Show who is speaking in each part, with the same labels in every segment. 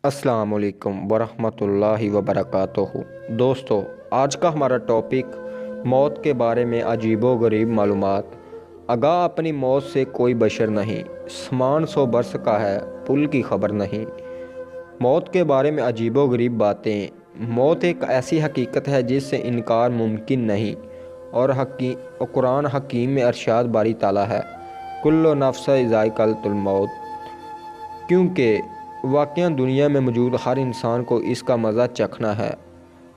Speaker 1: السلام علیکم ورحمۃ اللہ وبرکاتہ۔ دوستو، آج کا ہمارا ٹاپک موت کے بارے میں عجیب و غریب معلومات۔ آگاہ اپنی موت سے کوئی بشر نہیں، سمان 100 برس کا ہے پل کی خبر نہیں۔ موت کے بارے میں عجیب و غریب باتیں۔ موت ایک ایسی حقیقت ہے جس سے انکار ممکن نہیں، اور قرآن حکیم میں ارشاد باری تعالیٰ ہے، کل نفس ذائقۃ الموت۔ کیونکہ واقعہ دنیا میں موجود ہر انسان کو اس کا مزہ چکھنا ہے۔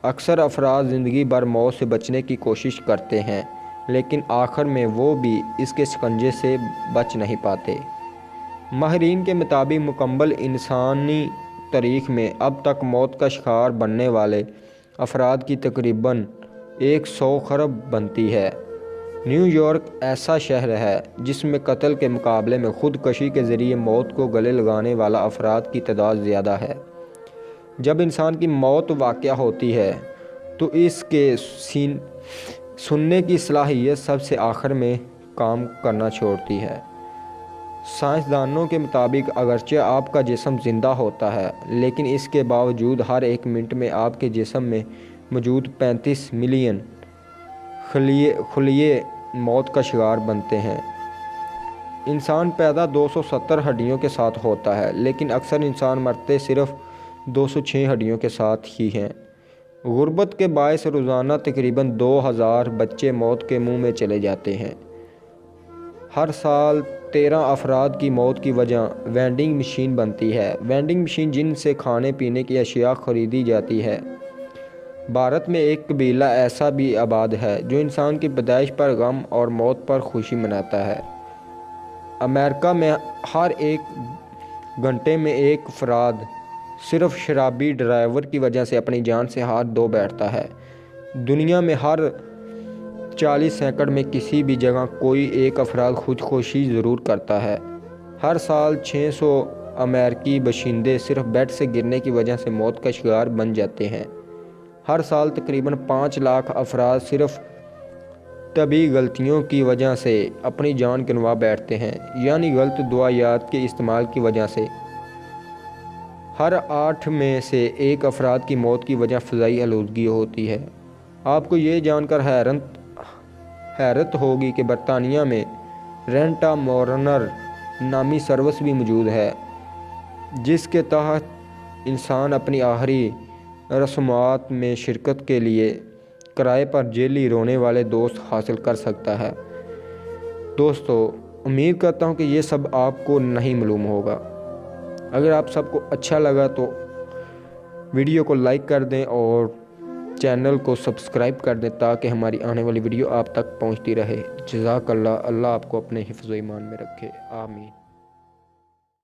Speaker 1: اکثر افراد زندگی بھر موت سے بچنے کی کوشش کرتے ہیں، لیکن آخر میں وہ بھی اس کے شکنجے سے بچ نہیں پاتے۔ ماہرین کے مطابق مکمل انسانی تاریخ میں اب تک موت کا شکار بننے والے افراد کی تقریباً 100 خرب بنتی ہے۔ نیو یارک ایسا شہر ہے جس میں قتل کے مقابلے میں خودکشی کے ذریعے موت کو گلے لگانے والا افراد کی تعداد زیادہ ہے۔ جب انسان کی موت واقع ہوتی ہے تو اس کے سننے کی صلاحیت سب سے آخر میں کام کرنا چھوڑتی ہے۔ سائنسدانوں کے مطابق اگرچہ آپ کا جسم زندہ ہوتا ہے، لیکن اس کے باوجود ہر ایک منٹ میں آپ کے جسم میں موجود 35 ملین خلیے موت کا شکار بنتے ہیں۔ انسان پیدا 270 ہڈیوں کے ساتھ ہوتا ہے، لیکن اکثر انسان مرتے صرف 206 ہڈیوں کے ساتھ ہی ہیں۔ غربت کے باعث روزانہ تقریباً 2000 بچے موت کے منہ میں چلے جاتے ہیں۔ ہر سال 13 افراد کی موت کی وجہ وینڈنگ مشین بنتی ہے۔ وینڈنگ مشین جن سے کھانے پینے کی اشیاء خریدی جاتی ہے۔ بھارت میں ایک قبیلہ ایسا بھی آباد ہے جو انسان کی پیدائش پر غم اور موت پر خوشی مناتا ہے۔ امریکہ میں ہر ایک گھنٹے میں ایک فرد صرف شرابی ڈرائیور کی وجہ سے اپنی جان سے ہاتھ دھو بیٹھتا ہے۔ دنیا میں ہر 40 سیکنڈ میں کسی بھی جگہ کوئی ایک افراد خودکشی ضرور کرتا ہے۔ ہر سال 600 امریکی باشندے صرف بیڈ سے گرنے کی وجہ سے موت کا شکار بن جاتے ہیں۔ ہر سال تقریباً 5 لاکھ افراد صرف طبی غلطیوں کی وجہ سے اپنی جان گنوا بیٹھتے ہیں، یعنی غلط دوائیات کے استعمال کی وجہ سے۔ ہر 8 میں سے 1 افراد کی موت کی وجہ فضائی آلودگی ہوتی ہے۔ آپ کو یہ جان کر حیرت ہوگی کہ برطانیہ میں رینٹا مورنر نامی سروس بھی موجود ہے، جس کے تحت انسان اپنی آخری رسومات میں شرکت کے لیے کرائے پر جیلی رونے والے دوست حاصل کر سکتا ہے۔ دوستو، امید کرتا ہوں کہ یہ سب آپ کو نہیں معلوم ہوگا۔ اگر آپ سب کو اچھا لگا تو ویڈیو کو لائک کر دیں اور چینل کو سبسکرائب کر دیں تاکہ ہماری آنے والی ویڈیو آپ تک پہنچتی رہے۔ جزاک اللہ۔ اللہ آپ کو اپنے حفظ و ایمان میں رکھے، آمین۔